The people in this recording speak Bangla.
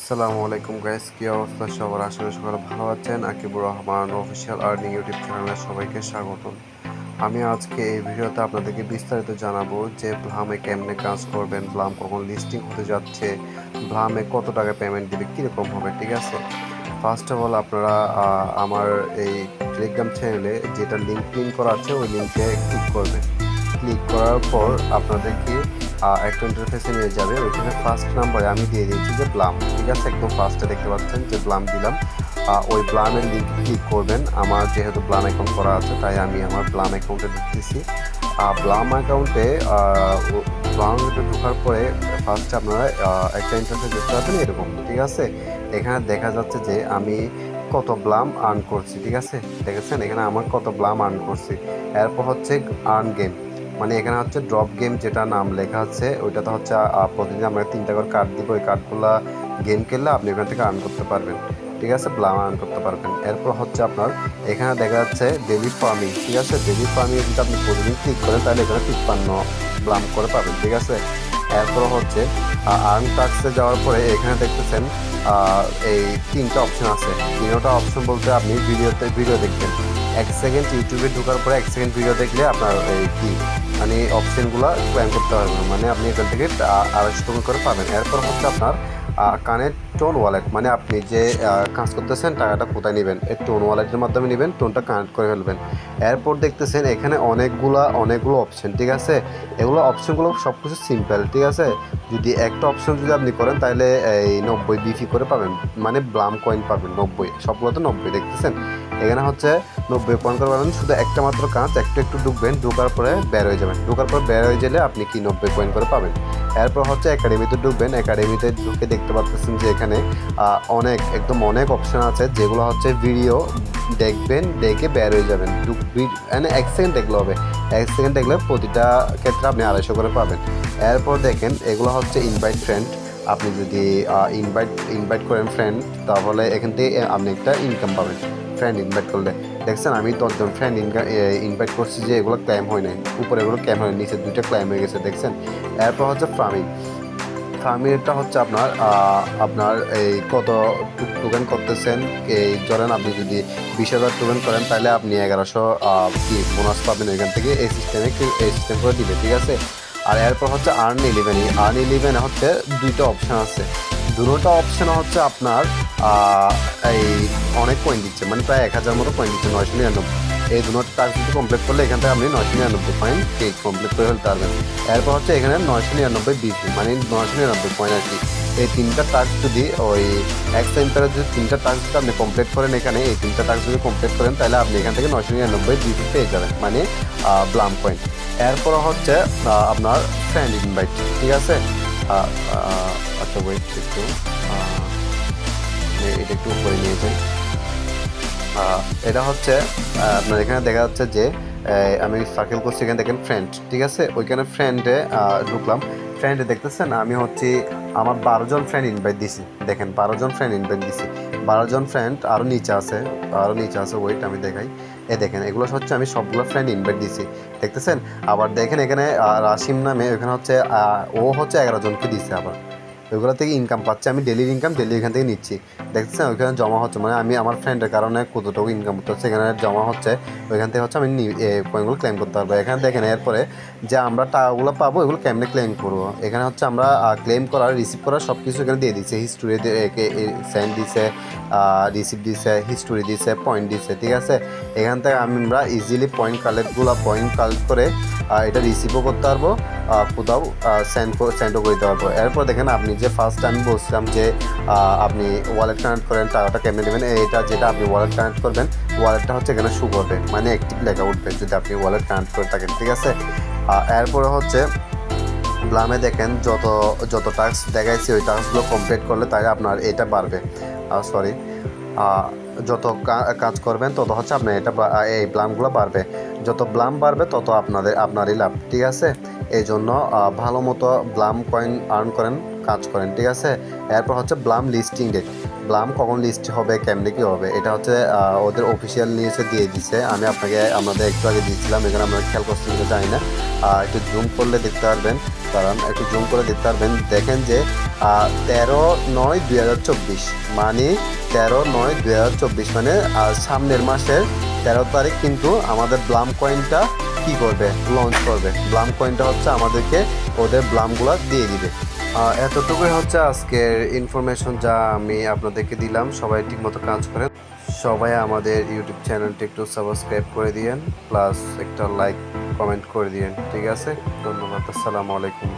আসসালামু আলাইকুম গাইস, কি অবস্থা সবার? আসলে সকালে ভালো আছেন। আকিবুর রহমান অফিসিয়াল আর্নিং ইউটিউব চ্যানেলে সবাইকে স্বাগতম। আমি আজকে এই ভিডিওতে আপনাদেরকে বিস্তারিত জানাবো যে ব্লামে কেমনে কাজ করবেন, ব্লাম কখন লিস্টিং হতে যাচ্ছে, ব্লামে কত টাকা পেমেন্ট দিবে, কীরকম হবে, ঠিক আছে? ফার্স্ট অফ অল আপনারা আমার এই টেলিগ্রাম চ্যানেলে যেটা লিঙ্ক পিন করা আছে ওই লিঙ্কে ক্লিক করবেন। ক্লিক করার পর আপনাদেরকে একটা ইন্টারফেসে নিয়ে যাবে। ওইখানে ফার্স্ট নাম্বারে আমি দিয়ে দিয়েছি যে ব্লাম, ঠিক আছে? একদম ফার্স্টে দেখতে পাচ্ছেন যে ব্লাম দিলাম। ওই ব্লামের লিঙ্ক ক্লিক করবেন। আমার যেহেতু ব্লাম অ্যাকাউন্ট করা আছে তাই আমি আমার ব্লাম অ্যাকাউন্টে ঢুকতেছি। ব্লাম অ্যাকাউন্টে ঢোকার পরে ফার্স্টে আপনারা একটা ইন্টারফেস দেখতে পাবেন এরকম, ঠিক আছে? এখানে দেখা যাচ্ছে যে আমি কত ব্লাম আর্ন করছি, ঠিক আছে? দেখেছেন এখানে আমার কত ব্লাম আর্ন করছি। এরপর হচ্ছে আর্ন গেম, মানে এখানে হচ্ছে ড্রপ গেম যেটা নাম লেখা আছে ওইটাতে হচ্ছে প্রতিদিন আমরা 3টা করে কার্ড দিব। ওই কার্ডগুলো গেম খেললে আপনি ওখান থেকে আর্ন করতে পারবেন, ঠিক আছে? ব্লাম আর্ন করতে পারবেন। এরপর হচ্ছে আপনার এখানে দেখা যাচ্ছে ডেলি ফার্মিং, ঠিক আছে? ডেলি ফার্মিং যদি আপনি প্রতিদিন ক্লিক করেন তাহলে এখানে 53 ব্লাম করে পাবেন, ঠিক আছে? এরপর হচ্ছে আর্ন টাস্কে যাওয়ার পরে এখানে দেখতেছেন এই 3টা অপশন আছে। 3টা অপশন বলতে আপনি ভিডিও দেখবেন। 1 সেকেন্ড ইউটিউবে ঢোকার পরে 1 সেকেন্ড ভিডিও দেখলে আপনার এই কি মানে অপশনগুলো ক্লেম করতে পারবেন, মানে আপনি এখান থেকে 250 টাকা করে পাবেন। এরপর হচ্ছে আপনার কানেক্ট টোন ওয়ালেট, মানে আপনি যে কাজ করতেছেন টাকাটা কোথায় নেবেন, এই টোন ওয়ালেটের মাধ্যমে নেবেন, টোনটা কানেক্ট করে ফেলবেন। এরপর দেখতেছেন এখানে অনেকগুলো অপশন, ঠিক আছে? এগুলো অপশনগুলো সব কিছু সিম্পল, ঠিক আছে? যদি একটা অপশন যদি আপনি করেন তাহলে এই 90 বিফি করে পাবেন, মানে ব্লাম কয়েন পাবেন 90, সবগুলোতে 90 দেখতেছেন। এখানে হচ্ছে 90 পয়েন্ট করে পাবেন। শুধু একটা মাত্র কাজ, একটু ঢুকবেন, ঢোকার পরে বের হয়ে যাবেন। ঢোকার পর বের হয়ে গেলে আপনি কি 90 পয়েন্ট করে পাবেন। এরপর হচ্ছে একাডেমিতে ঢুকবেন। একাডেমিতে ঢুকে দেখতে পাচ্ছেন যে এখানে অনেক অপশন আছে, যেগুলো হচ্ছে ভিডিও দেখবেন, দেখে বের হয়ে যাবেন। মানে 1 সেকেন্ড দেখলে হবে। 1 সেকেন্ড দেখলে প্রতিটা ক্ষেত্রে আপনি 250 করে পাবেন। এরপর দেখেন এগুলো হচ্ছে ইনভাইট ফ্রেন্ড। আপনি যদি ইনভাইট করেন ফ্রেন্ড, তাহলে এখান থেকে আপনি একটা ইনকাম পাবেন ফ্রেন্ড ইনভাইট করলে। দেখছেন আমি 10জন ফ্রেন্ড ইনভাইট করছি, যে এগুলো ক্লেম হয় নাই। উপরে এগুলো ক্লেম হয়, নিচে 2টা ক্লেম হয়ে গেছে, দেখছেন? এরপর হচ্ছে ফার্মিংটা হচ্ছে আপনার এই কত টোকেন করতেছেন। এই ধরেন আপনি যদি 20,000 টোকেন করেন তাহলে আপনি 1100 কি বোনাস পাবেন এখান থেকে। এই সিস্টেম করে দিবে, ঠিক আছে? আর এরপর হচ্ছে আর্ন ইলেভেনে হচ্ছে 2টা অপশান আছে। দুটো অপশান হচ্ছে আপনার এই অনেক পয়েন্ট দিচ্ছে, মানে প্রায় 1000 মতো পয়েন্ট দিচ্ছে, 999। এই দুটো টাস্ক যদি কমপ্লিট করলে এখান থেকে আপনি 999 পয়েন্ট কমপ্লিট করে ফেলতে পারবেন। এরপর হচ্ছে এখানে 999 বিপি, মানে 999 পয়েন্ট আর কি। এই 3টা টাস্ক যদি ওই এক টাইম তারা যদি 3টা টাস্ক যদি আপনি কমপ্লিট করেন, এখানে এই 3টা টাস্ক যদি কমপ্লিট করেন তাহলে আপনি এখান থেকে 999 বিপি পেয়ে যাবেন, মানে ব্লাম পয়েন্ট। এরপর হচ্ছে আপনার ফ্রেন্ড ইনভাইট, ঠিক আছে? আচ্ছা ওয়েট একটু, এটা একটু উপরে নিয়ে যাই। এটা হচ্ছে আপনার এখানে দেখা যাচ্ছে যে আমি সার্কেল করছি, এখানে দেখেন ফ্রেন্ড, ঠিক আছে? ওইখানে ফ্রেন্ডে ঢুকলাম। ফ্রেন্ডে দেখতেছেন আমি হচ্ছে আমার 12 জন ফ্রেন্ড ইনভাইট দিছি। দেখেন 12 জন ফ্রেন্ড ইনভাইট দিছি। 12 জন ফ্রেন্ড আরও নিচে আছে, ওয়েট আমি দেখাই। দেখেন এগুলো হচ্ছে আমি সবগুলো ফ্রেন্ড ইনভাইট দিছি, দেখতেছেন? আবার দেখেন এখানে রাশিম নামে ওখানে হচ্ছে ও হচ্ছে 11 জনকে দিছে। আবার ওইগুলো থেকে ইনকাম পাচ্ছে, আমি ডেলি এখান থেকে নিচ্ছি, দেখছেন? ওইখানে জমা হচ্ছে, মানে আমি আমার ফ্রেন্ডের কারণে কতটুকু ইনকাম করতে হচ্ছে এখানে জমা হচ্ছে। ওইখান থেকে হচ্ছে আমি পয়েন্টগুলো ক্লেম করতে পারবো। এখানে দেখেন এরপরে যে আমরা টাকাগুলো পাবো এগুলো কেমনে ক্লেম করবো। এখানে হচ্ছে আমরা ক্লেম করার, রিসিভ করার সব কিছু এখানে দিয়ে দিচ্ছে। হিস্টোরি সেন্ড দিছে, রিসিভ দিছে, হিস্টোরি দিছে, পয়েন্ট দিছে, ঠিক আছে? এখান থেকে আমরা ইজিলি পয়েন্ট কালেক্ট করে এটা রিসিভও করতে পারবো, কোথাও সেন্ডও করে দিতে পারবো। এরপর দেখেন আপনি যে ফার্স্ট আমি বলছিলাম যে আপনি ওয়ালেট কানেক্ট করেন, টাকাটা কেমনে নেবেন, এটা যেটা আপনি ওয়ালেট কানেক্ট করবেন, ওয়ালেটটা হচ্ছে এখানে শো করবে, মানে অ্যাক্টিভ লেখা উঠবে যদি আপনি ওয়ালেট কানেক্ট করে থাকেন, ঠিক আছে? এরপরে হচ্ছে ব্লামে দেখেন যত টাস্ক দেখাইছি ওই টাস্কগুলো কমপ্লিট করলে তাহলে আপনার এটা বাড়বে। যত কাজ করবেন তত হচ্ছে আপনার এটা এই ব্লামগুলো বাড়বে। যত ব্লাম বাড়বে তত আপনারই লাভ, ঠিক আছে। এই জন্য ভালো মতো ব্লাম কয়েন আর্ন করেন, কাজ করেন, ঠিক আছে। এরপর হচ্ছে ব্লাম লিস্টিং ডেট। ব্লাম কখন লিস্ট হবে, কেমনে কী হবে, এটা হচ্ছে ওদের অফিসিয়াল নিউজে দিয়ে দিছে। আমি আপনাদের একটু আগে দিয়েছিলাম, এখানে আমরা খেয়াল করছি কিন্তু জানি না। একটু জুম করলে দেখতে পারবেন, কারণ একটু জুম করে দেখতে পারবেন, দেখেন যে 13/9/2024 মানে 13/9/2024 মানে সামনের মাসের 13 তারিখ কিন্তু আমাদের ব্লাম কয়েনটা কী করবে, লঞ্চ করবে। ব্লাম কয়েনটা হচ্ছে আমাদেরকে ওদের ব্লামগুলো দিয়ে দিবে। এতটুকুই হচ্ছে আজকের ইনফরমেশন যা আমি আপনাদেরকে দিলাম। সবাই ঠিকমতো কাজ করেন, সবাই আমাদের ইউটিউব চ্যানেলটি একটু সাবস্ক্রাইব করে দিয়েন, প্লাস একটা লাইক কমেন্ট করে দিয়েন, ঠিক আছে। ধন্যবাদ, আসসালামু আলাইকুম।